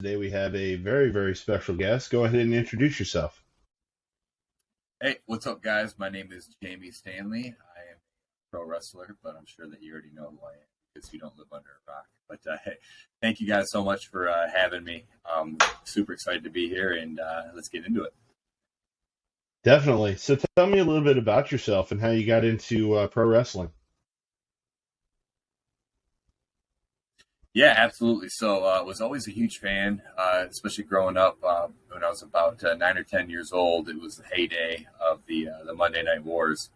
Today we have a very, very special guest. Go ahead and introduce yourself. Hey, what's up, guys? My name is Jamie Stanley. I am a pro wrestler, but I'm sure that you already know who I am because you don't live under a rock. But hey, thank you guys so much for having me. Super excited to be here, and let's get into it. Definitely. So tell me a little bit about yourself and how you got into pro wrestling. Yeah, absolutely. So I was always a huge fan, especially growing up when I was about 9 or 10 years old. It was the heyday of the Monday Night Wars.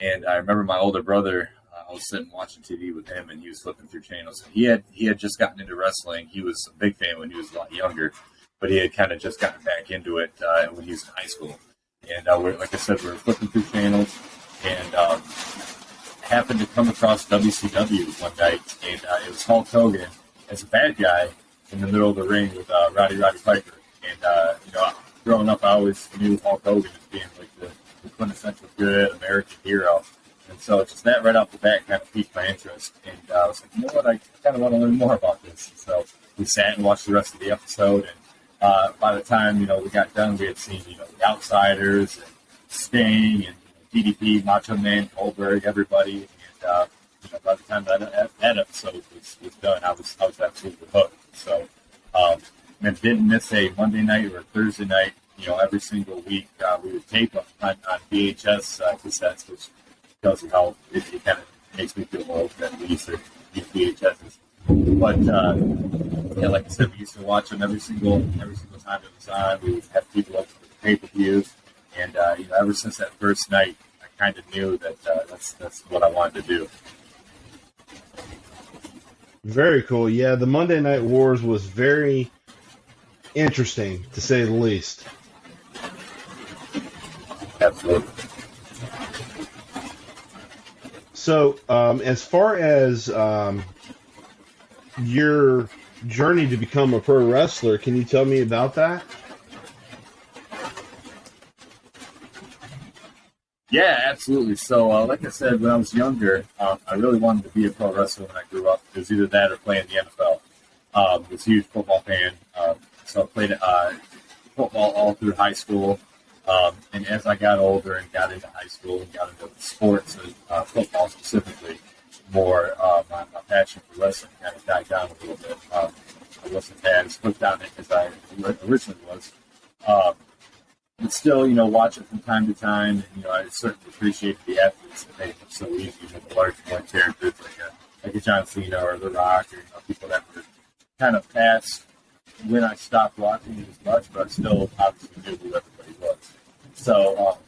And I remember my older brother, I was sitting watching TV with him, and he was flipping through channels. He had just gotten into wrestling. He was a big fan when he was a lot younger, but he had kind of just gotten back into it when he was in high school. And like I said, we were flipping through channels, and happened to come across WCW one night, and it was Hulk Hogan as a bad guy in the middle of the ring with Roddy Piper. And growing up, I always knew Hulk Hogan as being like the quintessential good American hero. And so just that right off the bat kind of piqued my interest. And I was like, you know what, I kind of want to learn more about this. So we sat and watched the rest of the episode. And by the time, we got done, we had seen, the Outsiders and Sting and DDP, Macho Man, Goldberg, everybody. And by the time that episode was done, I was absolutely hooked. So and didn't miss a Monday night or a Thursday night. Every single week we would tape on VHS cassettes, which tells you how it kind of makes me feel old that we used to use VHSs. But yeah, like I said, we used to watch them every single time it was on. We would have people up for the pay-per-views, and ever since that first night, I kind of knew that that's what I wanted to do. Very cool. Yeah, the Monday Night Wars was very interesting, to say the least. Absolutely. So, as far as your journey to become a pro wrestler, can you tell me about that? Yeah, absolutely. So, like I said, when I was younger, I really wanted to be a pro wrestler when I grew up. It was either that or playing the NFL. I was a huge football fan, so I played football all through high school. And as I got older and got into high school and got into sports, football specifically, more my passion for wrestling kind of died down a little bit. I wasn't as hooked on it as I originally was. But still, watch it from time to time. And, I certainly appreciate the athletes that make it so easy. The large point characters like a John Cena or The Rock, or people that were kind of past when I stopped watching it as much, but I still obviously knew who everybody was. So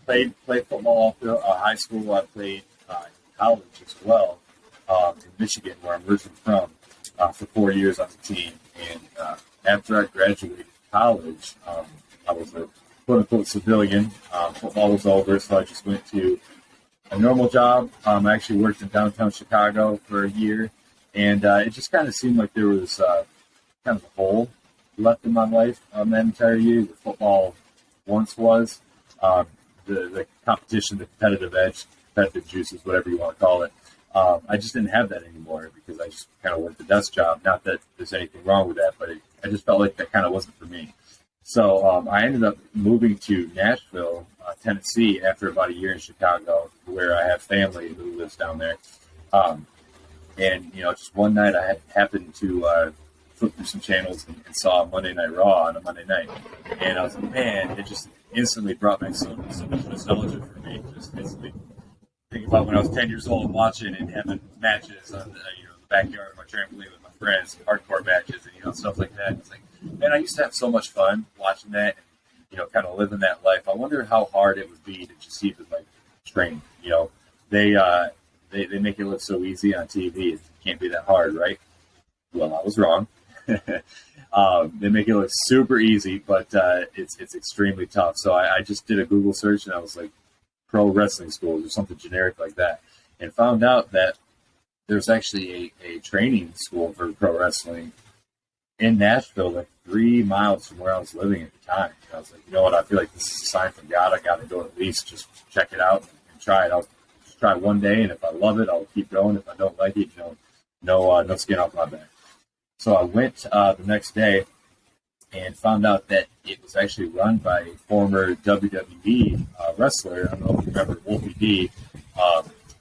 played football all through high school. I played in college as well in Michigan, where I'm originally from, for 4 years on the team. And after I graduated college, I was a quote-unquote civilian. Football was over, so I just went to a normal job. I actually worked in downtown Chicago for a year, and it just kind of seemed like there was kind of a hole left in my life that entire year. The football once was. The competition, the competitive edge, competitive juices, whatever you want to call it. I just didn't have that anymore because I just kind of worked a desk job. Not that there's anything wrong with that, but I just felt like that kind of wasn't for me. So I ended up moving to Nashville, Tennessee, after about a year in Chicago, where I have family who lives down there. And just one night I happened to flip through some channels and saw Monday Night Raw on a Monday night, and I was like, man, it just instantly brought back so much nostalgia for me. Just instantly think about when I was 10 years old watching and having matches on the backyard of my trampoline with my friends, hardcore matches, and stuff like that. It's like, man, I used to have so much fun watching that, and kind of living that life. I wonder how hard it would be to just even like train. They make it look so easy on TV. It can't be that hard, right? Well, I was wrong. They make it look super easy, but it's extremely tough. So I just did a Google search, and I was like, pro wrestling schools or something generic like that, and found out that there's actually a training school for pro wrestling in Nashville, like 3 miles from where I was living at the time. And I was like, you know what? I feel like this is a sign from God. I got to go at least just check it out and try it. I'll just try one day, and if I love it, I'll keep going. If I don't like it, no skin off my back. So I went the next day and found out that it was actually run by a former WWE wrestler. I don't know if you remember Wolfie D.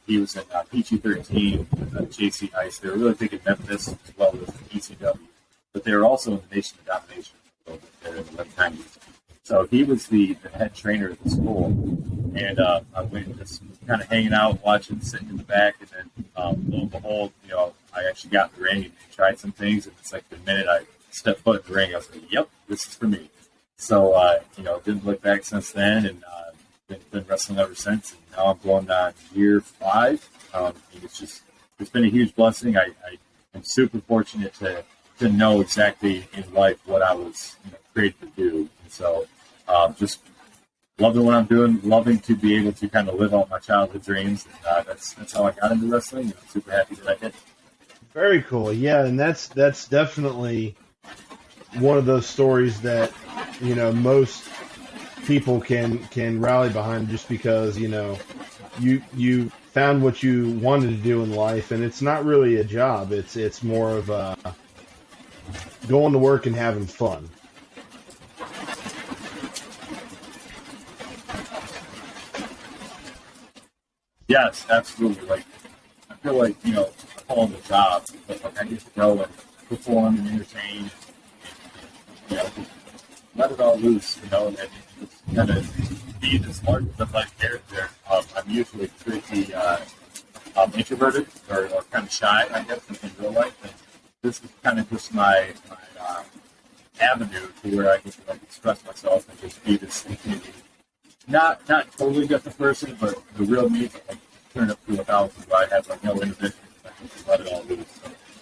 He was in PG-13 with JC Ice. They were really big in Memphis as well as ECW. But they were also in the Nation of Domination a little bit there in the late 90s. So he was the head trainer of the school. And I went just kind of hanging out, watching, sitting in the back. And then, lo and behold, I actually got in the ring and tried some things. And it's like the minute I stepped foot in the ring, I was like, yep, this is for me. So, didn't look back since then. And been wrestling ever since. And now I'm going on year 5. And it's been a huge blessing. I am super fortunate to know exactly in life what I was created to do. And so just loving what I'm doing, loving to be able to kind of live out my childhood dreams. And that's how I got into wrestling. And I'm super happy that I did. Very cool. Yeah, and that's definitely one of those stories that, most people can rally behind, just because, you found what you wanted to do in life, and it's not really a job. It's more of going to work and having fun. Yes, absolutely. Like, I feel like, I call it a job, but like I get to go and perform and entertain and let it all loose, and just kind of be this larger than life character. I'm usually pretty introverted or kind of shy, I guess, in real life. And this is kind of just my avenue to where I can express myself and just be this not totally different person, but the real me, turn up to 1,000 where I have no inhibition. I can just let it all loose.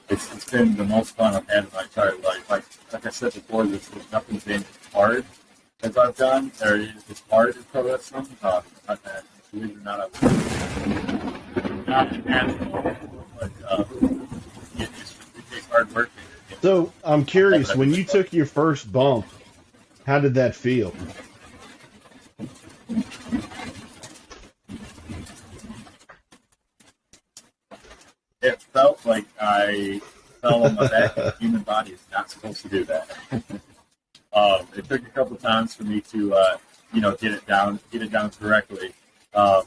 So it's been the most fun I've had in my entire life. Like I said before, there's nothing been as hard as I've done, or as hard as pro wrestling. Believe it or not, I was not natural, but it takes hard work. So I'm curious, when you took your first bump, how did that feel? It felt like I fell on my back. The human body is not supposed to do that. It took a couple times for me to, get it down correctly. But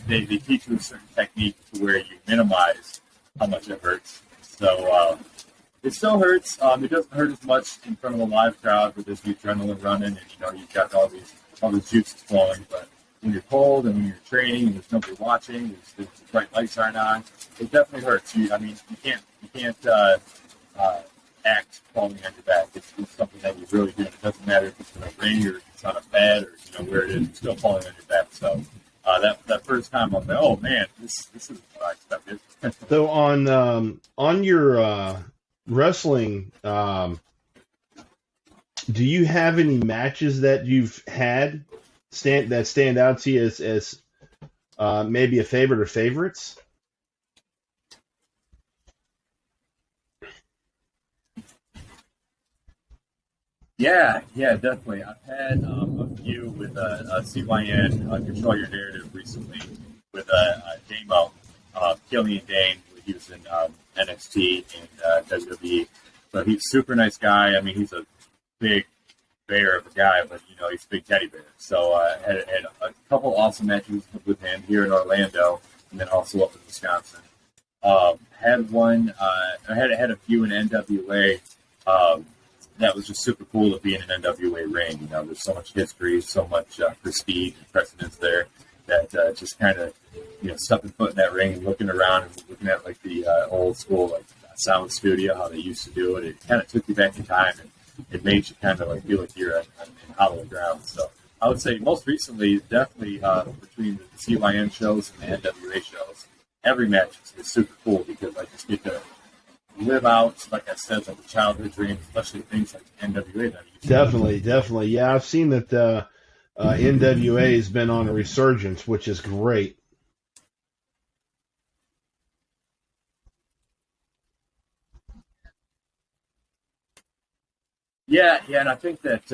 they teach you a certain technique to where you minimize how much it hurts. So it still hurts. It doesn't hurt as much in front of a live crowd with this adrenaline running, and you've got all these juices flowing. But when you're cold and when you're training and there's nobody watching, the bright lights aren't on, it definitely hurts. You can't act falling on your back. It's something that you really do. It doesn't matter if it's in a ring or if it's on a bed or where it is. It's still falling on your back. So that first time I was like, oh man, this is what I expected. So on your wrestling, do you have any matches that you've had that stand out to you as maybe a favorite or favorites? Yeah, definitely. I've had a few with CYN, Control Your Narrative, recently with Damo, Killian Dane. He was in NXT and WWE. But he's a super nice guy. I mean, he's a big bear of a guy, but he's a big teddy bear. So I had a couple awesome matches with him here in Orlando, and then also up in Wisconsin. Had one. I had a few in NWA. That was just super cool to be in an NWA ring. There's so much history, so much prestige and precedence there that just kind of stepping foot in that ring and looking around and looking at like the old school sound studio, how they used to do it. It kind of took you back in time, and it made you kind of feel like you're in hollow ground. So I would say most recently, definitely between the CYN shows and the NWA shows, every match is super cool because I just get to live out, like I said, like a childhood dream, especially things like NWA. Definitely. Yeah, I've seen that NWA has been on a resurgence, which is great. Yeah, and I think that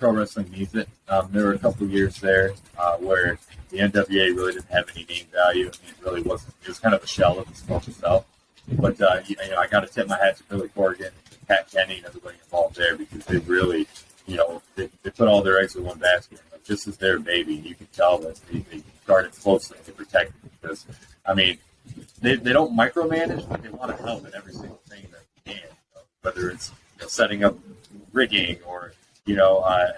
pro wrestling needs it. There were a couple of years there where the NWA really didn't have any name value. It really wasn't. It was kind of a shell of its former self. But I got to tip my hat to Billy Corgan, Pat Kenny, and everybody involved there, because they really, they put all their eggs in one basket. Like, this is their baby. You can tell that they guard it closely and they protect it, because, I mean, they don't micromanage, but they want to help in every single thing that they can. Whether it's setting up rigging or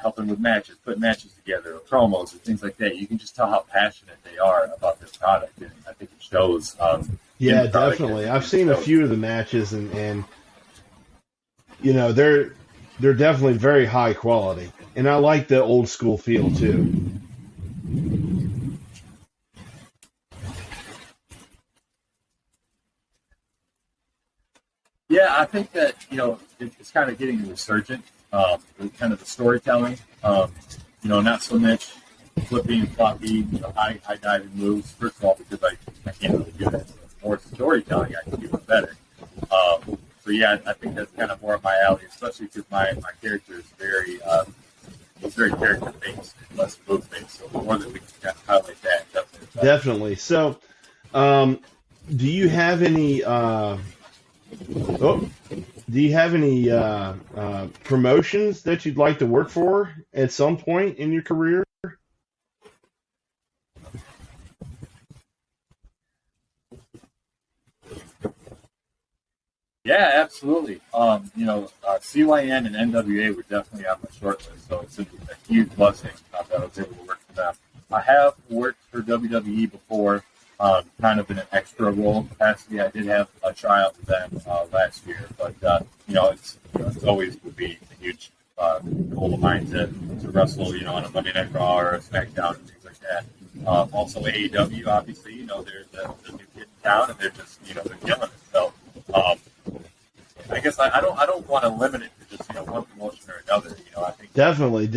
helping with matches, putting matches together, or promos, or things like that. You can just tell how passionate they are about this product, and I think it shows. Yeah, definitely. I've seen a few of the matches, and they're definitely very high quality, and I like the old school feel too. Yeah, I think that it's kind of getting resurgent. Kind of the storytelling, not so much flippy and floppy, high diving moves. First of all, because I can't really do that. So the more storytelling, I can do it better. So yeah, I think that's kind of more of my alley, especially because my character is very character based, less move based. So the more that we can kind of highlight that, definitely. Definitely. So, do you have any? Do you have any promotions that you'd like to work for at some point in your career? Yeah, absolutely. CYN and NWA were definitely on my short list, so it's a huge blessing that I was able to work for them. I have worked for WWE before, kind of in an extra role capacity. I did have a tryout with them last year, but it's always would be a huge goal of mine to wrestle, on a Monday Night Raw or a SmackDown and things like that. Also AEW, obviously, they're the new kid in town, and they're just they're killing it. So I guess I don't want to limit it to just one promotion or another. I think definitely.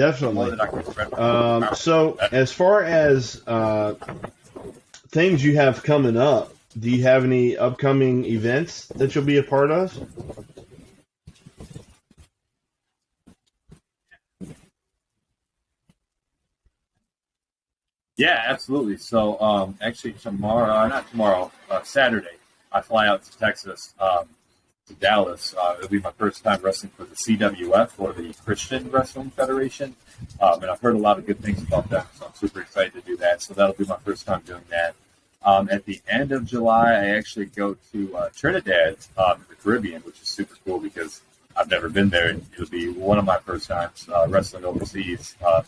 So as far as things you have coming up, do you have any upcoming events that you'll be a part of? Yeah, absolutely. So actually Saturday, I fly out to Texas, to Dallas. It'll be my first time wrestling for the CWF, or the Christian Wrestling Federation. And I've heard a lot of good things about them, so I'm super excited to do that. So that'll be my first time doing that. At the end of July, I actually go to Trinidad, in the Caribbean, which is super cool because I've never been there. It'll be one of my first times wrestling overseas, on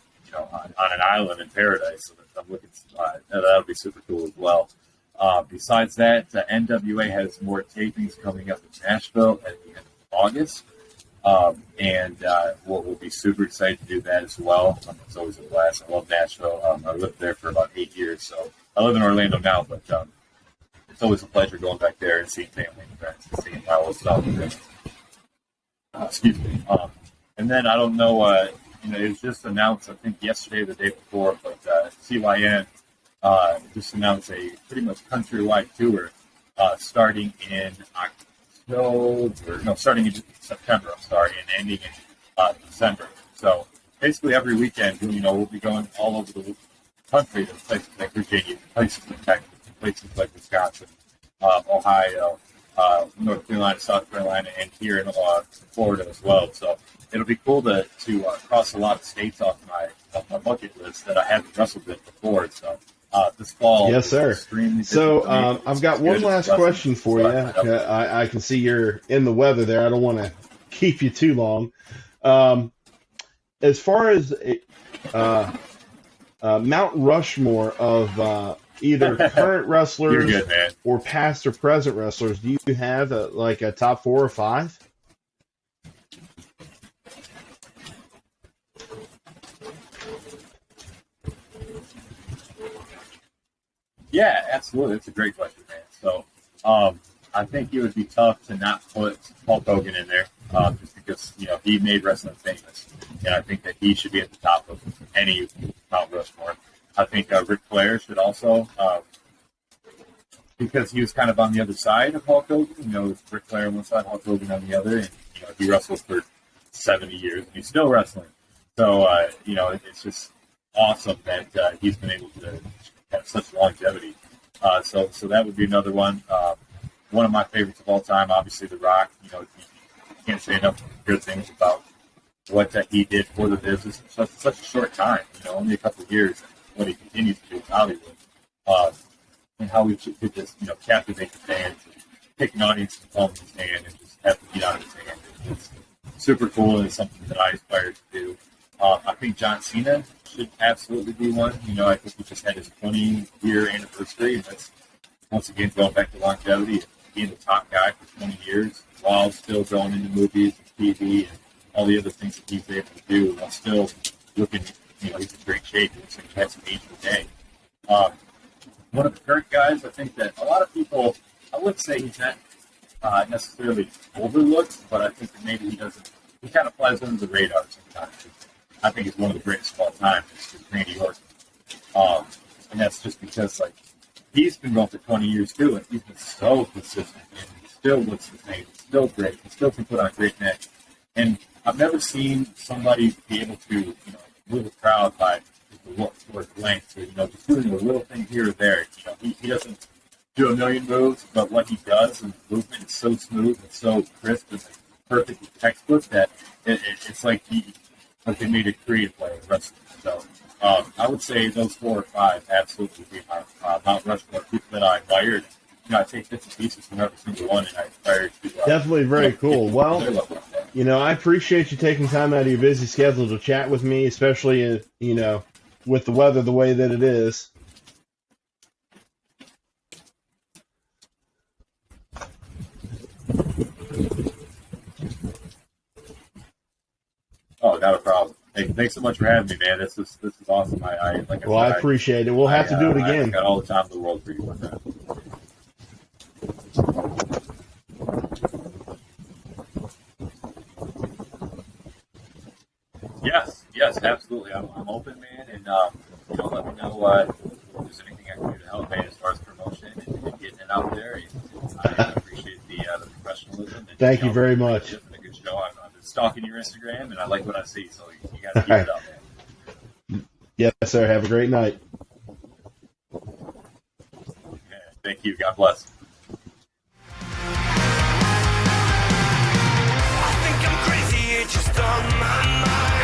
an island in paradise. So I'm looking. That'll be super cool as well. Besides that, NWA has more tapings coming up in Nashville at the end of August, and we'll be super excited to do that as well. It's always a blast. I love Nashville. I lived there for about 8 years, so I live in Orlando now, but it's always a pleasure going back there and seeing family and friends and seeing my old stuff. Excuse me. And then I don't know, it was just announced, I think yesterday or the day before, but CYN just announced a pretty much countrywide tour starting in September, and ending in December. So basically every weekend, we'll be going all over the country to places like Virginia, places like Texas, places like Wisconsin, Ohio, North Carolina, South Carolina, and here in Florida as well. So it'll be cool to cross a lot of states off my bucket list that I haven't wrestled in before. So this fall, yes, sir. So I've got one last question for you. I can see you're in the weather there. I don't want to keep you too long. As far as Mount Rushmore of either current wrestlers or past or present wrestlers, do you have a top 4 or 5? Yeah, absolutely. That's a great question, man. So I think it would be tough to not put Hulk Hogan in there, just because he made wrestling famous, and I think that he should be at the top of any Mount Rushmore. I think Ric Flair should also, because he was kind of on the other side of Hulk Hogan. Ric Flair on one side, Hulk Hogan on the other, and he wrestled for 70 years and he's still wrestling. So it's just awesome that he's been able to have such longevity. So that would be another one. one of my favorites of all time. Obviously, The Rock. You know, you can't say enough good things about what that he did for the business in such a short time. You know, only a couple of years. What he continues to do with Hollywood, and how he could just captivate the fans, and pick an audience and palm in his hand, and just have to beat out of his hand. It's super cool, and it's something that I aspire to do. I think John Cena should absolutely be one. You know, I think he just had his 20-year anniversary, and that's, once again, going back to longevity, being the top guy for 20 years while still going into movies and TV and all the other things that he's able to do while still looking, he's in great shape. It looks like he has an age a day. One of the current guys, I think that a lot of people, I would say he's not necessarily overlooked, but I think that maybe he kind of flies under the radar sometimes. I think he's one of the greatest of all time. It's Randy Orton. And that's just because, he's been going for 20 years, too, and he's been so consistent, and he still looks the same. He's still great. He still can put on a great match. And I've never seen somebody be able to, move a crowd by the look or length, or, just doing a little thing here or there. He doesn't do a million moves, but what he does, and the movement is so smooth and so crisp and perfect textbook that it's like they made a creative play of wrestling. So I would say those 4 or 5 absolutely be my Mount Rushmore, people that I admired. I take bits and pieces from every single one, and I aspire to. Definitely very cool. Well, I appreciate you taking time out of your busy schedule to chat with me, especially, with the weather the way that it is. Oh, not a problem. Hey, thanks so much for having me, man. This is awesome. I appreciate it. We'll have to do it again. I got all the time in the world for you with that. Yes, absolutely. I'm open, man, and let me know if there's anything I can do to help, man, as far as promotion and getting it out there. I appreciate the professionalism. And, Thank you very much. It's been a good show. I've been stalking your Instagram, and I like what I see, so you got to keep it up, man. Yes, sir. Have a great night. Okay, thank you. God bless. I think I'm crazy, it's just on my mind.